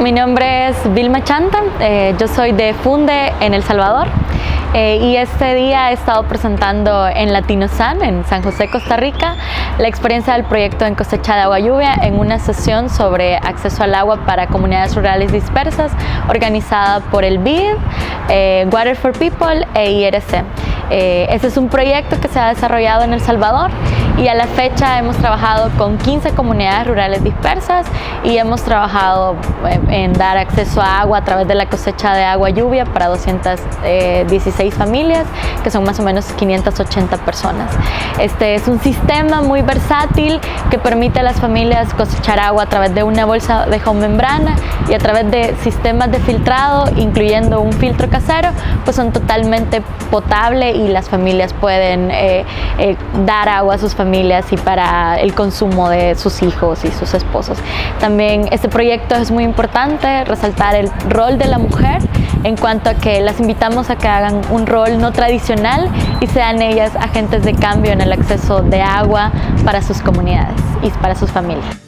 Mi nombre es Vilma Chanta, yo soy de Funde en El Salvador y este día he estado presentando en Latinosan, en San José, Costa Rica, la experiencia del proyecto En Cosecha de Agua Lluvia en una sesión sobre acceso al agua para comunidades rurales dispersas organizada por el BID, Water for People e IRC. Este es un proyecto que se ha desarrollado en El Salvador y a la fecha hemos trabajado con 15 comunidades rurales dispersas y hemos trabajado en dar acceso a agua a través de la cosecha de agua lluvia para 216 familias, que son más o menos 580 personas. Este es un sistema muy versátil que permite a las familias cosechar agua a través de una bolsa de geomembrana y a través de sistemas de filtrado, incluyendo un filtro casero, pues son totalmente potables y las familias pueden dar agua a sus familias y para el consumo de sus hijos y sus esposos. También este proyecto es muy importante resaltar el rol de la mujer en cuanto a que las invitamos a que hagan un rol no tradicional y sean ellas agentes de cambio en el acceso de agua para sus comunidades y para sus familias.